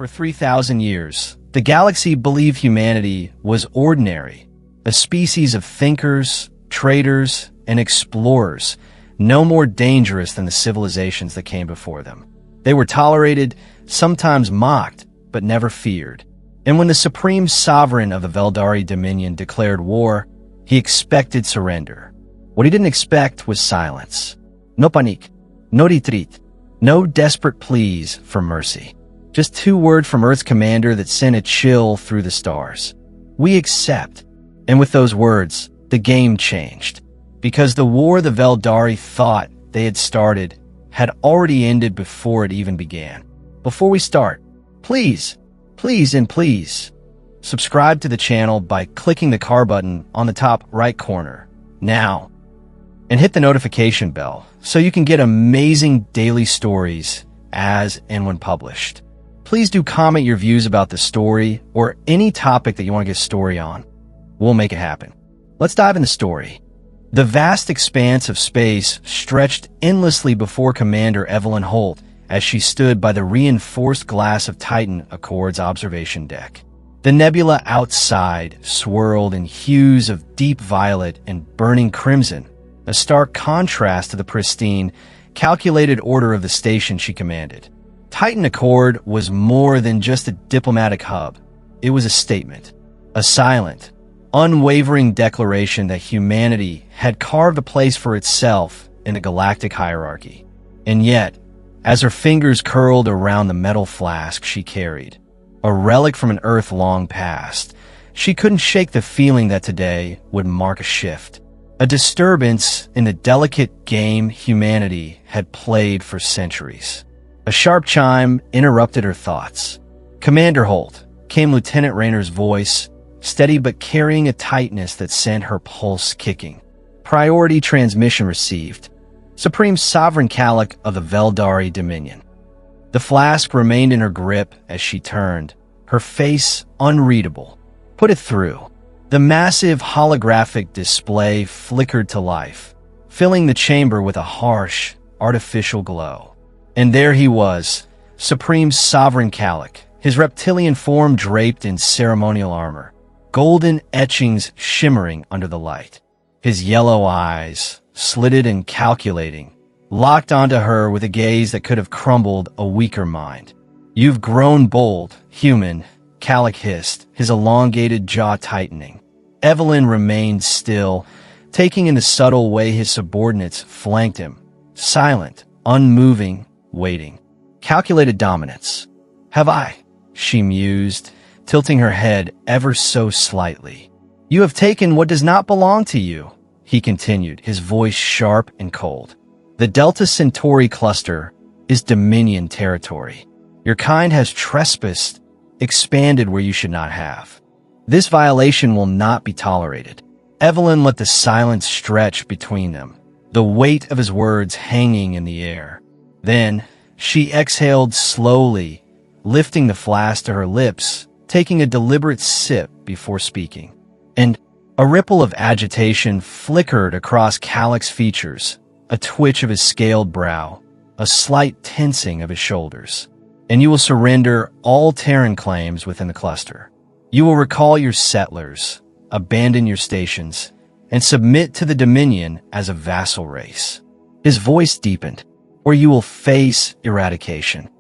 For 3,000 years, the galaxy believed humanity was ordinary, a species of thinkers, traders, and explorers, no more dangerous than the civilizations that came before them. They were tolerated, sometimes mocked, but never feared. And when the supreme sovereign of the Veldari Dominion declared war, he expected surrender. What he didn't expect was silence. No panique, no retreat, no desperate pleas for mercy. Just 2 words from Earth's commander that sent a chill through the stars. We accept. And with those words, the game changed. Because the war the Veldari thought they had started had already ended before it even began. Before we start, please subscribe to the channel by clicking the car button on the top right corner now, and hit the notification bell so you can get amazing daily stories as and when published. Please do comment your views about the story or any topic that you want to get a story on. We'll make it happen. Let's dive in the story. The vast expanse of space stretched endlessly before Commander Evelyn Holt as she stood by the reinforced glass of Titan Accord's observation deck. The nebula outside swirled in hues of deep violet and burning crimson, a stark contrast to the pristine, calculated order of the station she commanded. Titan Accord was more than just a diplomatic hub. It was a statement, a silent, unwavering declaration that humanity had carved a place for itself in the galactic hierarchy. And yet, as her fingers curled around the metal flask she carried, a relic from an Earth long past, she couldn't shake the feeling that today would mark a shift, a disturbance in the delicate game humanity had played for centuries. A sharp chime interrupted her thoughts. "Commander Holt," came Lieutenant Raynor's voice, steady but carrying a tightness that sent her pulse kicking. "Priority transmission received. Supreme Sovereign Calic of the Veldari Dominion." The flask remained in her grip as she turned, her face unreadable. "Put it through." The massive holographic display flickered to life, filling the chamber with a harsh, artificial glow. And there he was, Supreme Sovereign Calic, his reptilian form draped in ceremonial armor, golden etchings shimmering under the light. His yellow eyes, slitted and calculating, locked onto her with a gaze that could have crumbled a weaker mind. "You've grown bold, human," Calic hissed, his elongated jaw tightening. Evelyn remained still, taking in the subtle way his subordinates flanked him, silent, unmoving, waiting. Calculated dominance. "Have I?" she mused, tilting her head ever so slightly. "You have taken what does not belong to you," he continued, his voice sharp and cold. "The Delta Centauri cluster is Dominion territory. Your kind has trespassed, expanded where you should not have. This violation will not be tolerated." Evelyn let the silence stretch between them, the weight of his words hanging in the air. Then she exhaled slowly, lifting the flask to her lips, taking a deliberate sip before speaking. And a ripple of agitation flickered across Calic's features, a twitch of his scaled brow, a slight tensing of his shoulders. "And you will surrender all Terran claims within the cluster. You will recall your settlers, abandon your stations, and submit to the Dominion as a vassal race." His voice deepened. "Or you will face eradication."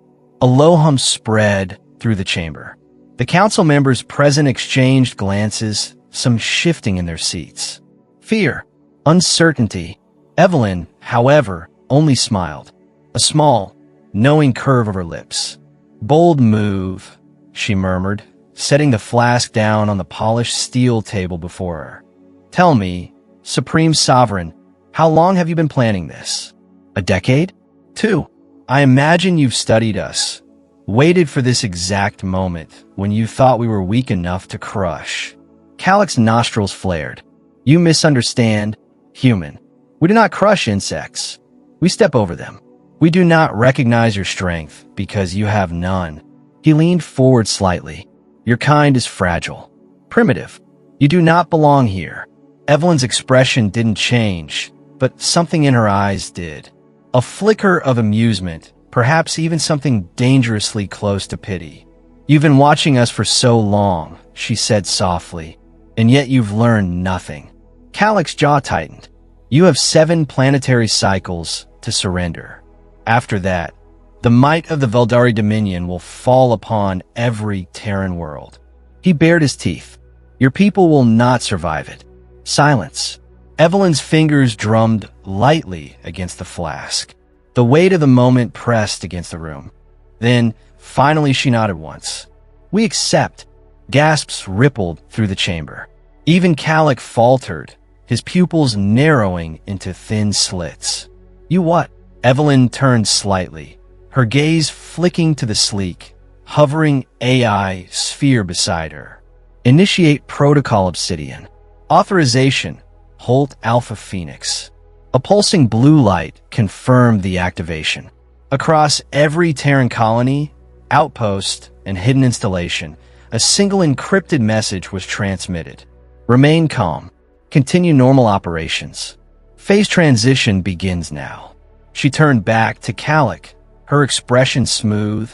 A low hum spread through the chamber. The council members present exchanged glances, some shifting in their seats. Fear, uncertainty. Evelyn, however, only smiled, a small, knowing curve of her lips. "Bold move," she murmured, setting the flask down on the polished steel table before her. "Tell me, Supreme Sovereign, how long have you been planning this? A decade? 2. I imagine you've studied us, waited for this exact moment when you thought we were weak enough to crush." Calic's nostrils flared. "You misunderstand, human. We do not crush insects. We step over them. We do not recognize your strength because you have none." He leaned forward slightly. "Your kind is fragile, primitive. You do not belong here." Evelyn's expression didn't change, but something in her eyes did. A flicker of amusement, perhaps even something dangerously close to pity. "You've been watching us for so long," she said softly, "and yet you've learned nothing." Calic's jaw tightened. "You have 7 planetary cycles to surrender. After that, the might of the Veldari Dominion will fall upon every Terran world." He bared his teeth. "Your people will not survive it." Silence. Evelyn's fingers drummed lightly against the flask. The weight of the moment pressed against the room. Then, finally, she nodded once. "We accept." Gasps rippled through the chamber. Even Calic faltered, his pupils narrowing into thin slits. "You what?" Evelyn turned slightly, her gaze flicking to the sleek, hovering AI sphere beside her. "Initiate Protocol Obsidian. Authorization, Holt Alpha Phoenix." A pulsing blue light confirmed the activation. Across every Terran colony, outpost, and hidden installation, a single encrypted message was transmitted. "Remain calm. Continue normal operations. Phase transition begins now." She turned back to Calic, her expression smooth,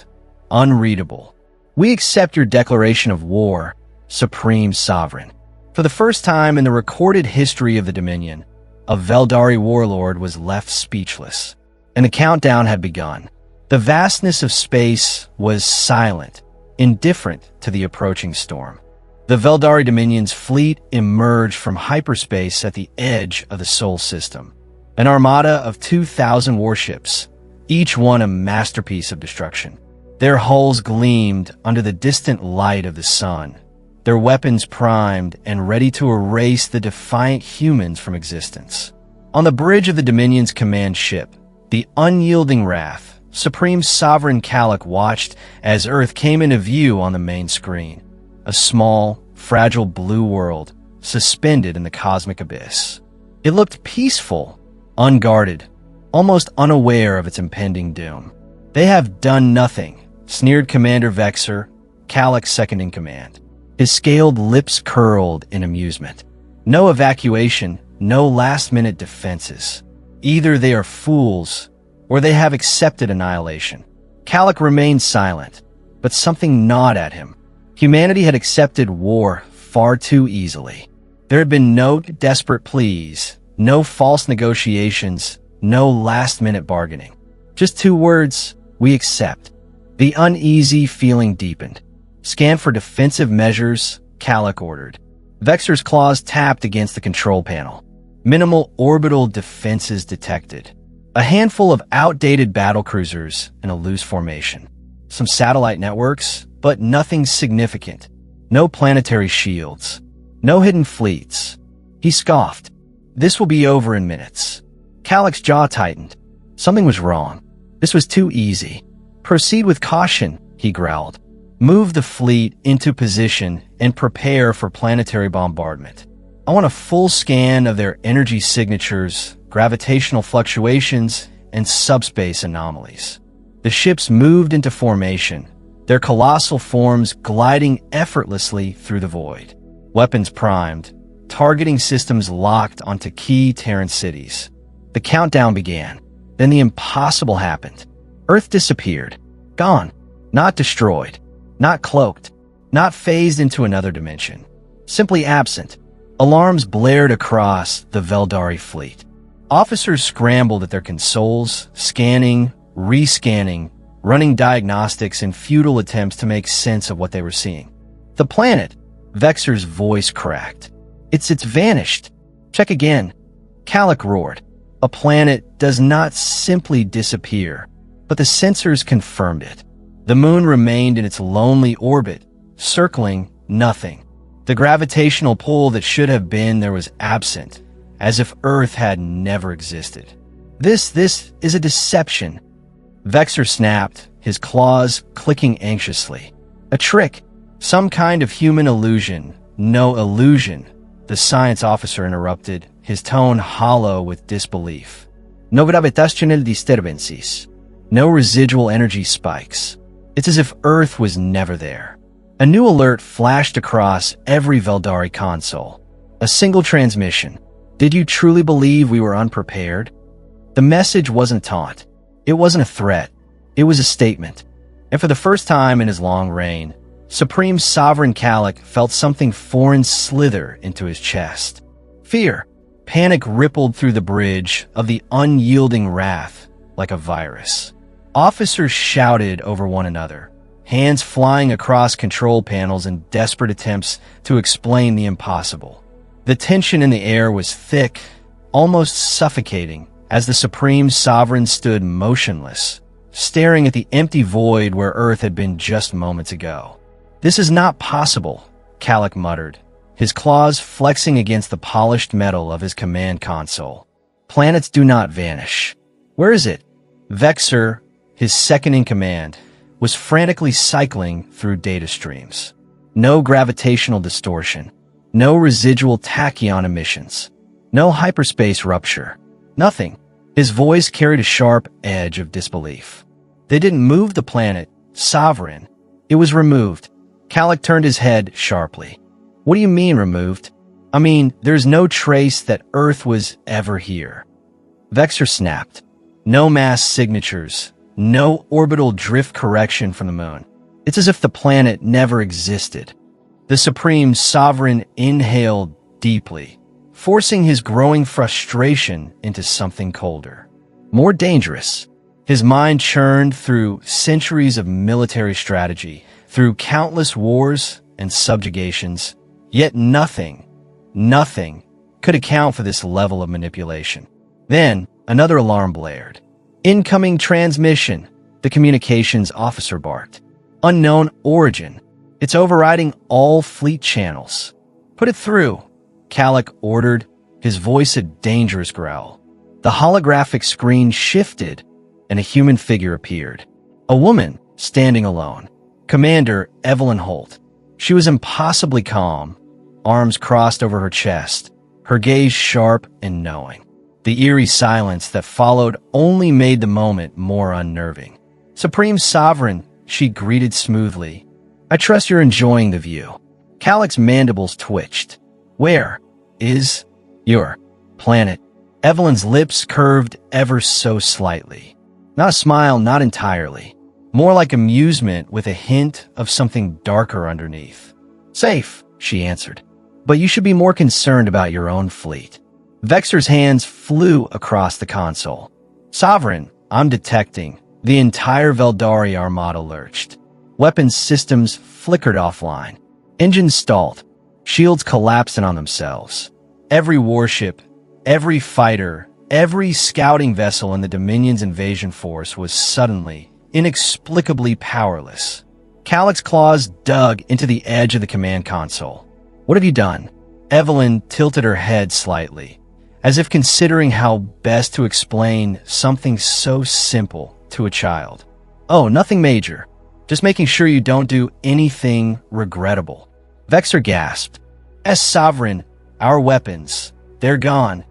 unreadable. "We accept your declaration of war, Supreme Sovereign." For the first time in the recorded history of the Dominion, a Veldari warlord was left speechless, and the countdown had begun. The vastness of space was silent, indifferent to the approaching storm. The Veldari Dominion's fleet emerged from hyperspace at the edge of the Sol system, an armada of 2,000 warships, each one a masterpiece of destruction. Their hulls gleamed under the distant light of the sun, their weapons primed and ready to erase the defiant humans from existence. On the bridge of the Dominion's command ship, the unyielding Wrath, Supreme Sovereign Calic watched as Earth came into view on the main screen. A small, fragile blue world suspended in the cosmic abyss. It looked peaceful, unguarded, almost unaware of its impending doom. "They have done nothing," sneered Commander Vexer, Calic's second-in-command. His scaled lips curled in amusement. "No evacuation, no last-minute defenses. Either they are fools, or they have accepted annihilation." Calic remained silent, but something gnawed at him. Humanity had accepted war far too easily. There had been no desperate pleas, no false negotiations, no last-minute bargaining. Just 2 words: "We accept." The uneasy feeling deepened. "Scan for defensive measures," Calic ordered. Vexer's claws tapped against the control panel. Minimal orbital defenses detected. A handful of outdated battlecruisers in a loose formation. Some satellite networks, but nothing significant. No planetary shields. No hidden fleets. He scoffed. "This will be over in minutes." Calic's jaw tightened. Something was wrong. This was too easy. "Proceed with caution," he growled. "Move the fleet into position and prepare for planetary bombardment. I want a full scan of their energy signatures, gravitational fluctuations, and subspace anomalies." The ships moved into formation, their colossal forms gliding effortlessly through the void. Weapons primed, targeting systems locked onto key Terran cities. The countdown began. Then the impossible happened. Earth disappeared. Gone. Not destroyed. Not cloaked. Not phased into another dimension. Simply absent. Alarms blared across the Veldari fleet. Officers scrambled at their consoles, scanning, rescanning, running diagnostics in futile attempts to make sense of what they were seeing. "The planet," Vexer's voice cracked. It's vanished. Check again." Calic roared. "A planet does not simply disappear, but the sensors confirmed it. The moon remained in its lonely orbit, circling nothing. The gravitational pull that should have been there was absent, as if Earth had never existed. This is a deception." Vexer snapped, his claws clicking anxiously. "A trick. Some kind of human illusion." "No illusion," the science officer interrupted, his tone hollow with disbelief. "No gravitational disturbances. No residual energy spikes. It's as if Earth was never there." A new alert flashed across every Veldari console. A single transmission. "Did you truly believe we were unprepared?" The message wasn't a taunt. It wasn't a threat. It was a statement. And for the first time in his long reign, Supreme Sovereign Galak felt something foreign slither into his chest. Fear, panic rippled through the bridge of the unyielding wrath like a virus. Officers shouted over one another, hands flying across control panels in desperate attempts to explain the impossible. The tension in the air was thick, almost suffocating, as the Supreme Sovereign stood motionless, staring at the empty void where Earth had been just moments ago. "This is not possible," Galak muttered, his claws flexing against the polished metal of his command console. "Planets do not vanish." "Where is it?" Vexor, his second-in-command, was frantically cycling through data streams. No gravitational distortion, no residual tachyon emissions, no hyperspace rupture, nothing. His voice carried a sharp edge of disbelief. "They didn't move the planet, Sovereign. It was removed." Galak turned his head sharply. "What do you mean removed?" "I mean, there's no trace that Earth was ever here." Vexor snapped. "No mass signatures, no orbital drift correction from the moon. It's as if the planet never existed." The Supreme Sovereign inhaled deeply, forcing his growing frustration into something colder, more dangerous. His mind churned through centuries of military strategy, through countless wars and subjugations, yet nothing could account for this level of manipulation. Then, another alarm blared. "Incoming transmission," the communications officer barked. "Unknown origin. It's overriding all fleet channels." "Put it through," Galak ordered, his voice a dangerous growl. The holographic screen shifted, and a human figure appeared. A woman, standing alone. Commander Evelyn Holt. She was impossibly calm, arms crossed over her chest, her gaze sharp and knowing. The eerie silence that followed only made the moment more unnerving. "Supreme Sovereign," she greeted smoothly. "I trust you're enjoying the view." Galak's mandibles twitched. "Where is your planet?" Evelyn's lips curved ever so slightly. Not a smile, not entirely. More like amusement with a hint of something darker underneath. "Safe," she answered. "But you should be more concerned about your own fleet." Vexor's hands flew across the console. "Sovereign, I'm detecting." The entire Veldari armada lurched. Weapons systems flickered offline. Engines stalled. Shields collapsed in on themselves. Every warship, every fighter, every scouting vessel in the Dominion's invasion force was suddenly, inexplicably powerless. Galak's claws dug into the edge of the command console. "What have you done?" Evelyn tilted her head slightly, as if considering how best to explain something so simple to a child. "Oh, nothing major. Just making sure you don't do anything regrettable." Vexor gasped. "As Sovereign, our weapons, they're gone."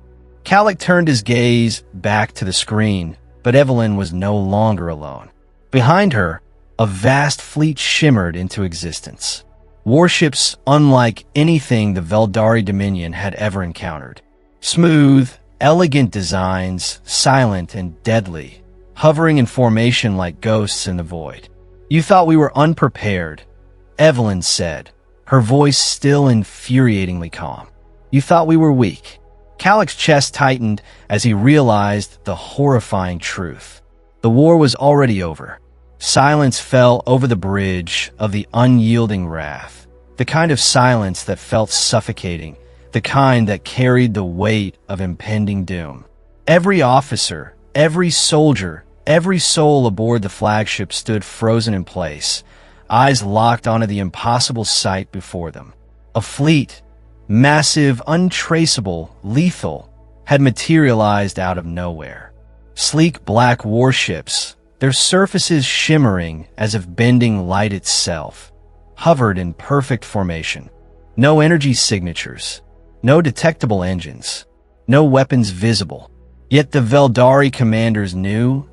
Galak turned his gaze back to the screen, but Evelyn was no longer alone. Behind her, a vast fleet shimmered into existence. Warships unlike anything the Veldari Dominion had ever encountered. Smooth, elegant designs, silent and deadly, hovering in formation like ghosts in the void. "You thought we were unprepared," Evelyn said, her voice still infuriatingly calm. "You thought we were weak." Galak's chest tightened as he realized the horrifying truth. The war was already over. Silence fell over the bridge of the unyielding wrath, the kind of silence that felt suffocating, the kind that carried the weight of impending doom. Every officer, every soldier, every soul aboard the flagship stood frozen in place, eyes locked onto the impossible sight before them. A fleet, massive, untraceable, lethal, had materialized out of nowhere. Sleek black warships, their surfaces shimmering as if bending light itself, hovered in perfect formation. No energy signatures, no detectable engines, no weapons visible. Yet the Veldari commanders knew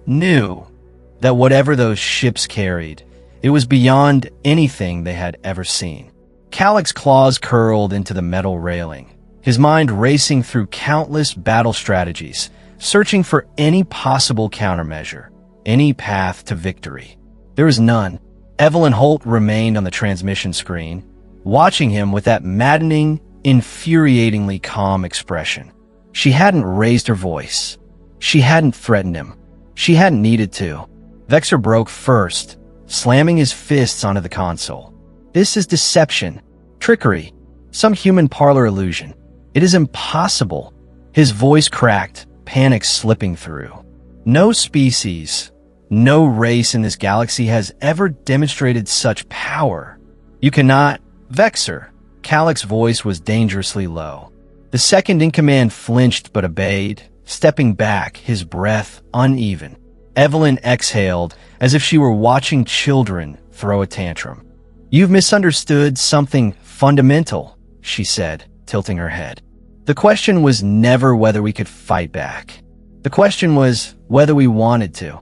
that whatever those ships carried, it was beyond anything they had ever seen. Galak's claws curled into the metal railing, his mind racing through countless battle strategies, searching for any possible countermeasure, any path to victory. There was none. Evelyn Holt remained on the transmission screen, watching him with that maddening, infuriatingly calm expression. She hadn't raised her voice. She hadn't threatened him. She hadn't needed to. Vexor broke first, slamming his fists onto the console. This is deception, trickery, some human parlor illusion. It is impossible. His voice cracked, panic slipping through. No species, no race in this galaxy has ever demonstrated such power. You cannot. Vexor. Calic's voice was dangerously low. The second-in-command flinched but obeyed, stepping back, his breath uneven. Evelyn exhaled as if she were watching children throw a tantrum. "You've misunderstood something fundamental," she said, tilting her head. "The question was never whether we could fight back. The question was whether we wanted to."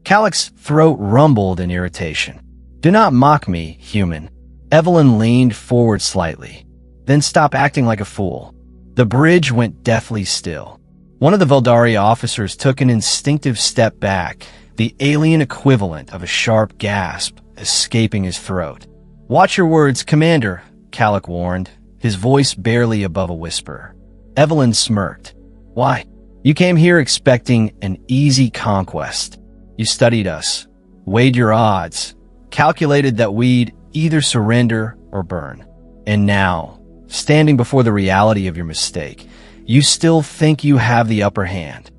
Calic's throat rumbled in irritation. "Do not mock me, human." Evelyn leaned forward slightly. "Then stop acting like a fool." The bridge went deathly still. One of the Veldari officers took an instinctive step back, the alien equivalent of a sharp gasp escaping his throat. "Watch your words, Commander," Calic warned, his voice barely above a whisper. Evelyn smirked. "Why? You came here expecting an easy conquest. You studied us, weighed your odds, calculated that we'd either surrender or burn. And now, standing before the reality of your mistake, you still think you have the upper hand."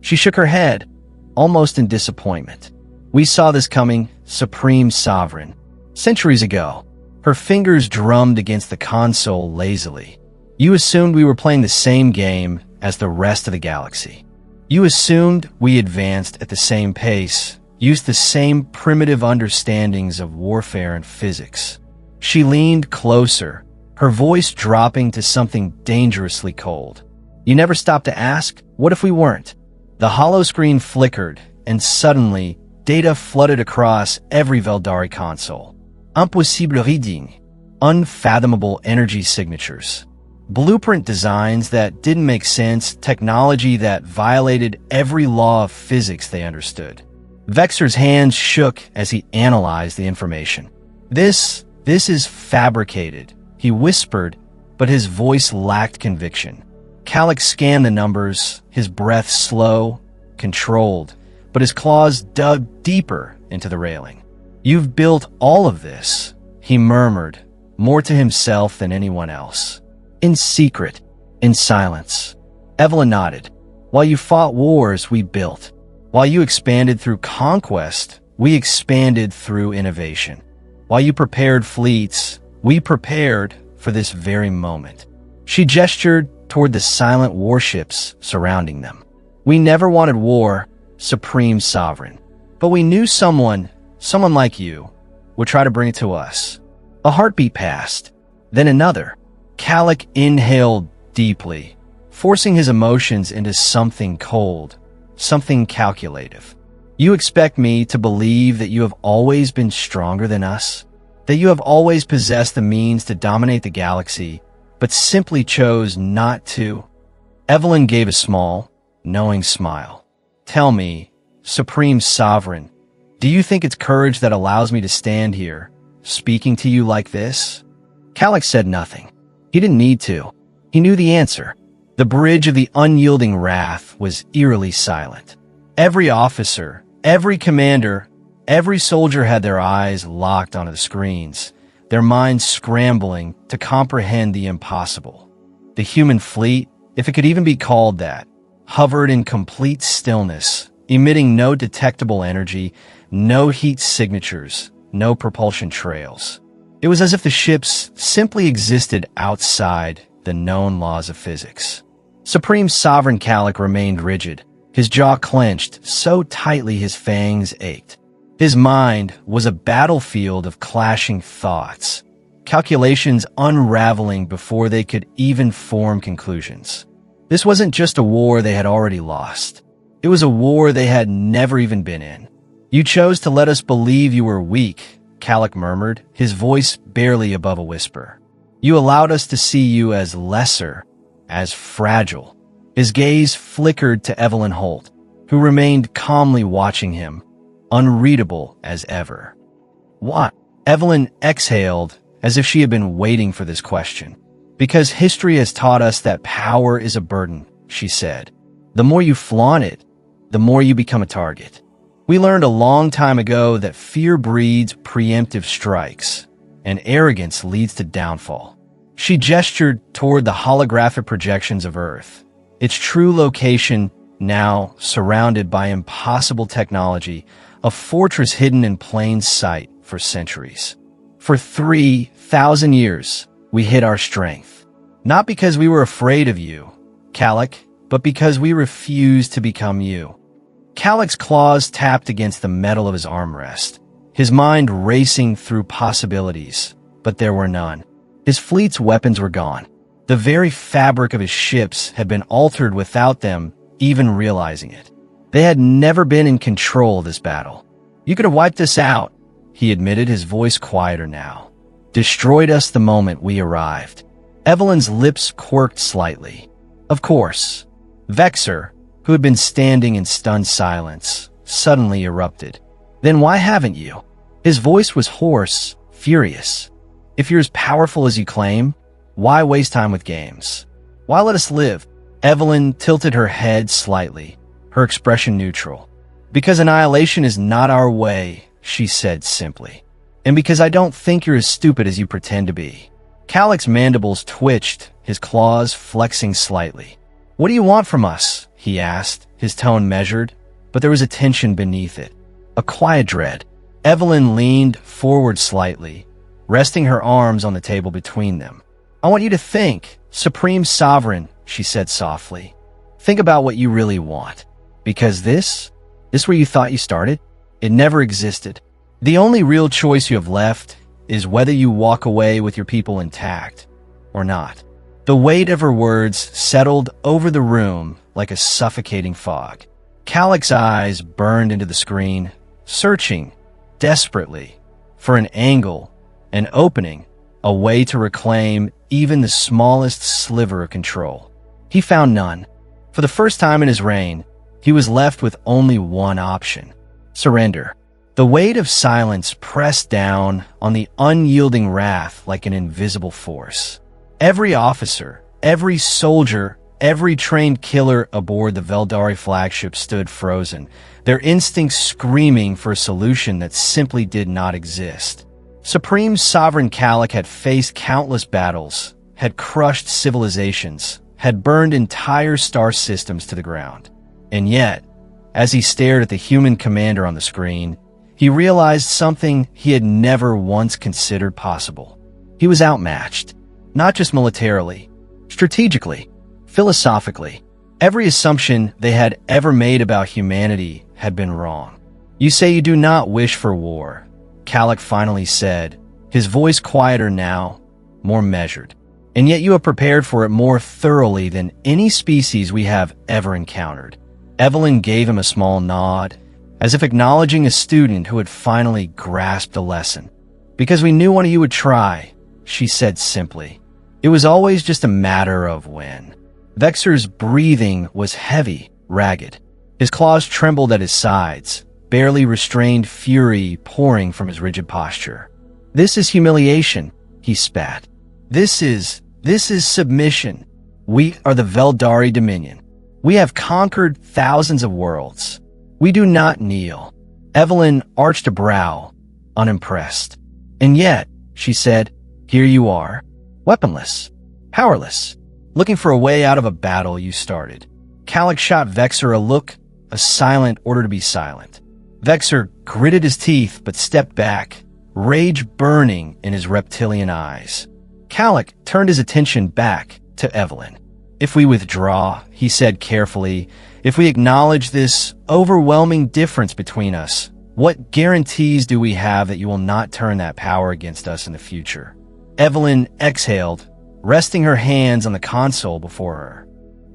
She shook her head, almost in disappointment. "We saw this coming, Supreme Sovereign. Centuries ago." Her fingers drummed against the console lazily. "You assumed we were playing the same game as the rest of the galaxy. You assumed we advanced at the same pace, used the same primitive understandings of warfare and physics." She leaned closer, her voice dropping to something dangerously cold. "You never stopped to ask, what if we weren't?" The holoscreen flickered, and suddenly, data flooded across every Veldari console. Impossible reading. Unfathomable energy signatures. Blueprint designs that didn't make sense, technology that violated every law of physics they understood. Vexor's hands shook as he analyzed the information. This is fabricated," he whispered, but his voice lacked conviction. Calic scanned the numbers, his breath slow, controlled, but his claws dug deeper into the railing. "You've built all of this," he murmured, more to himself than anyone else. "In secret, in silence." Evelyn nodded. "While you fought wars, we built. While you expanded through conquest, we expanded through innovation. While you prepared fleets, we prepared for this very moment." She gestured toward the silent warships surrounding them. "We never wanted war, Supreme Sovereign. But we knew someone like you, would try to bring it to us." A heartbeat passed, then another. Calic inhaled deeply, forcing his emotions into something cold, something calculative. "You expect me to believe that you have always been stronger than us? That you have always possessed the means to dominate the galaxy, but simply chose not to?" Evelyn gave a small, knowing smile. "Tell me, Supreme Sovereign, do you think it's courage that allows me to stand here, speaking to you like this?" Calic said nothing. He didn't need to. He knew the answer. The bridge of the unyielding wrath was eerily silent. Every officer, every commander, every soldier had their eyes locked onto the screens, their minds scrambling to comprehend the impossible. The human fleet, if it could even be called that, hovered in complete stillness, emitting no detectable energy, no heat signatures, no propulsion trails. It was as if the ships simply existed outside the known laws of physics. Supreme Sovereign Calic remained rigid, his jaw clenched so tightly his fangs ached. His mind was a battlefield of clashing thoughts, calculations unraveling before they could even form conclusions. This wasn't just a war they had already lost. It was a war they had never even been in. "You chose to let us believe you were weak," Calic murmured, his voice barely above a whisper. "You allowed us to see you as lesser, as fragile." His gaze flickered to Evelyn Holt, who remained calmly watching him, unreadable as ever. What? Evelyn exhaled as if she had been waiting for this question. Because history has taught us that power is a burden, she said. The more you flaunt it, the more you become a target. We learned a long time ago that fear breeds preemptive strikes, and arrogance leads to downfall. She gestured toward the holographic projections of Earth, its true location now surrounded by impossible technology, a fortress hidden in plain sight for centuries. For 3,000 years, we hid our strength. Not because we were afraid of you, Galak, but because we refused to become you. Galak's claws tapped against the metal of his armrest, his mind racing through possibilities, but there were none. His fleet's weapons were gone. The very fabric of his ships had been altered without them even realizing it. They had never been in control of this battle. You could have wiped us out, he admitted, his voice quieter now. Destroyed us the moment we arrived. Evelyn's lips quirked slightly. Of course. Vexor, who had been standing in stunned silence, suddenly erupted. Then why haven't you? His voice was hoarse, furious. If you're as powerful as you claim, why waste time with games? Why let us live? Evelyn tilted her head slightly, her expression neutral. Because annihilation is not our way, she said simply. And because I don't think you're as stupid as you pretend to be. Galak's mandibles twitched, his claws flexing slightly. What do you want from us? He asked, his tone measured, but there was a tension beneath it. A quiet dread. Evelyn leaned forward slightly, resting her arms on the table between them. I want you to think, Supreme Sovereign, she said softly. Think about what you really want. Because this where you thought you started? It never existed. The only real choice you have left is whether you walk away with your people intact or not. The weight of her words settled over the room like a suffocating fog. Galak's eyes burned into the screen, searching desperately for an angle, an opening, a way to reclaim even the smallest sliver of control. He found none. For the first time in his reign, he was left with only one option: surrender. The weight of silence pressed down on the unyielding wrath like an invisible force. Every officer, every soldier, every trained killer aboard the Veldari flagship stood frozen, their instincts screaming for a solution that simply did not exist. Supreme Sovereign Galak had faced countless battles, had crushed civilizations, had burned entire star systems to the ground. And yet, as he stared at the human commander on the screen, he realized something he had never once considered possible. He was outmatched, not just militarily, strategically, philosophically. Every assumption they had ever made about humanity had been wrong. You say you do not wish for war, Galak finally said, his voice quieter now, more measured. And yet you have prepared for it more thoroughly than any species we have ever encountered. Evelyn gave him a small nod, as if acknowledging a student who had finally grasped a lesson. Because we knew one of you would try, she said simply. It was always just a matter of when. Vexor's breathing was heavy, ragged. His claws trembled at his sides, barely restrained fury pouring from his rigid posture. This is humiliation, he spat. This is submission. We are the Veldari Dominion. We have conquered thousands of worlds. We do not kneel. Evelyn arched a brow, unimpressed. And yet, she said, here you are, weaponless, powerless, looking for a way out of a battle you started. Galak shot Vexor a look, a silent order to be silent. Vexor gritted his teeth but stepped back, rage burning in his reptilian eyes. Galak turned his attention back to Evelyn. If we withdraw, he said carefully, if we acknowledge this overwhelming difference between us, what guarantees do we have that you will not turn that power against us in the future? Evelyn exhaled, resting her hands on the console before her.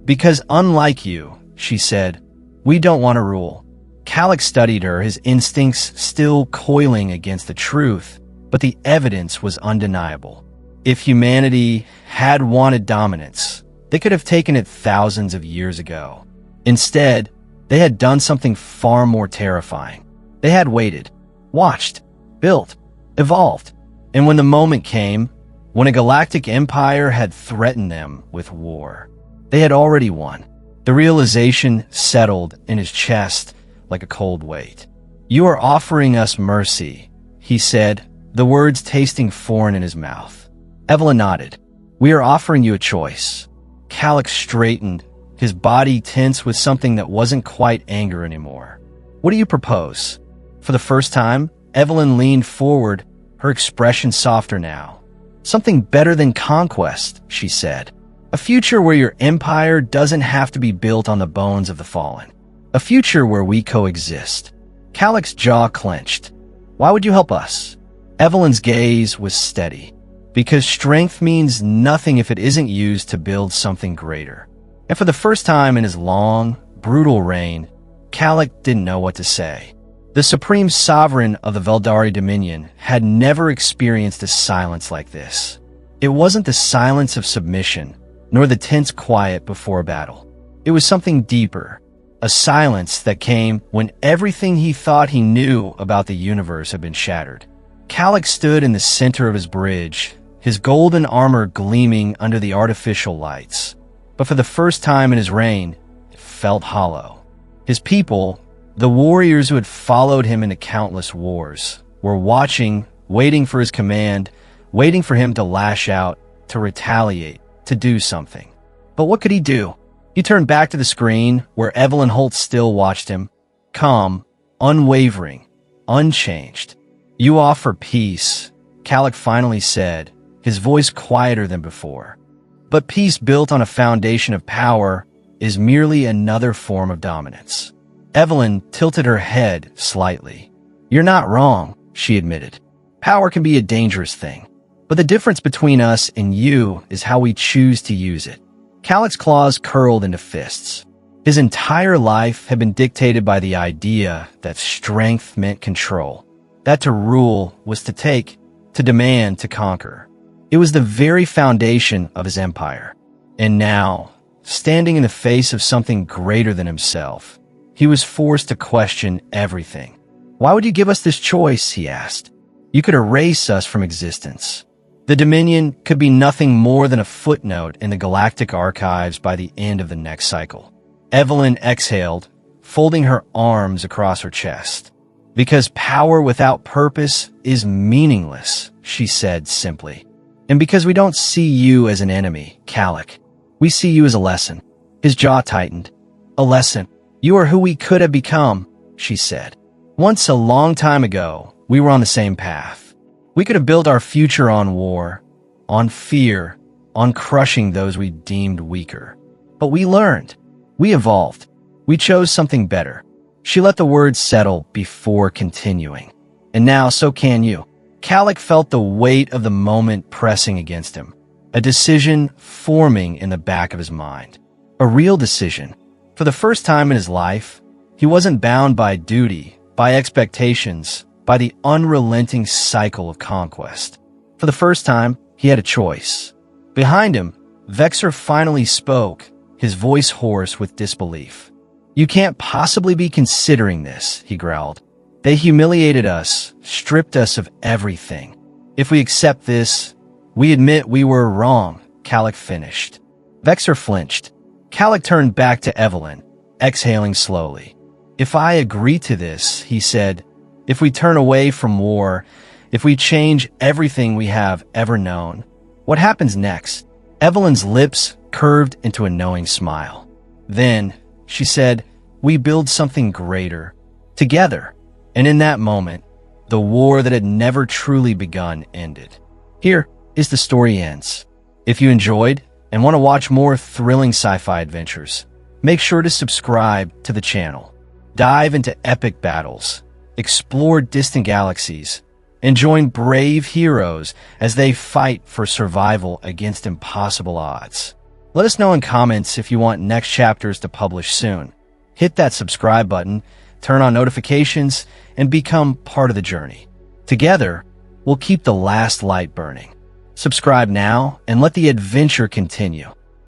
Because unlike you, she said, we don't want to rule. Galak studied her, his instincts still coiling against the truth, but the evidence was undeniable. If humanity had wanted dominance, they could have taken it thousands of years ago. Instead, they had done something far more terrifying. They had waited, watched, built, evolved. And when the moment came, when a galactic empire had threatened them with war, they had already won. The realization settled in his chest like a cold weight. "You are offering us mercy," he said, the words tasting foreign in his mouth. Evelyn nodded. "We are offering you a choice." Calix straightened, his body tense with something that wasn't quite anger anymore. "What do you propose?" For the first time, Evelyn leaned forward, her expression softer now. "Something better than conquest," she said. "A future where your empire doesn't have to be built on the bones of the fallen. A future where we coexist." Calix's jaw clenched. "Why would you help us?" Evelyn's gaze was steady. "Because strength means nothing if it isn't used to build something greater." And for the first time in his long, brutal reign, Calix didn't know what to say. The supreme sovereign of the Veldari Dominion had never experienced a silence like this. It wasn't the silence of submission, nor the tense quiet before a battle. It was something deeper, a silence that came when everything he thought he knew about the universe had been shattered. Calix stood in the center of his bridge, his golden armor gleaming under the artificial lights. But for the first time in his reign, it felt hollow. His people, the warriors who had followed him into countless wars, were watching, waiting for his command, waiting for him to lash out, to retaliate, to do something. But what could he do? He turned back to the screen, where Evelyn Holt still watched him, calm, unwavering, unchanged. "You offer peace," Calix finally said, his voice quieter than before. "But peace built on a foundation of power is merely another form of dominance." Evelyn tilted her head slightly. "You're not wrong," she admitted. "Power can be a dangerous thing. But the difference between us and you is how we choose to use it." Calix's claws curled into fists. His entire life had been dictated by the idea that strength meant control, that to rule was to take, to demand, to conquer. It was the very foundation of his empire. And now, standing in the face of something greater than himself, he was forced to question everything. "Why would you give us this choice?" he asked. "You could erase us from existence. The Dominion could be nothing more than a footnote in the galactic archives by the end of the next cycle." Evelyn exhaled, folding her arms across her chest. "Because power without purpose is meaningless," she said simply. "And because we don't see you as an enemy, Calix. We see you as a lesson." His jaw tightened. "A lesson. You are who we could have become," she said. "Once a long time ago, we were on the same path. We could have built our future on war, on fear, on crushing those we deemed weaker. But we learned. We evolved. We chose something better." She let the words settle before continuing. "And now so can you." Calix felt the weight of the moment pressing against him, a decision forming in the back of his mind. A real decision. For the first time in his life, he wasn't bound by duty, by expectations, by the unrelenting cycle of conquest. For the first time, he had a choice. Behind him, Vexer finally spoke, his voice hoarse with disbelief. "You can't possibly be considering this," he growled. "They humiliated us, stripped us of everything. If we accept this, we admit we were wrong," Calix finished. Vexer flinched. Calix turned back to Evelyn, exhaling slowly. "If I agree to this," he said, "if we turn away from war, if we change everything we have ever known, what happens next?" Evelyn's lips curved into a knowing smile. "Then," she said, "we build something greater, together." And in that moment, the war that had never truly begun ended. Here is the story ends. If you enjoyed and want to watch more thrilling sci-fi adventures, make sure to subscribe to the channel. Dive into epic battles, explore distant galaxies, and join brave heroes as they fight for survival against impossible odds. Let us know in comments if you want next chapters to publish soon. Hit that subscribe button, turn on notifications, and become part of the journey. Together, we'll keep the last light burning. Subscribe now and let the adventure continue.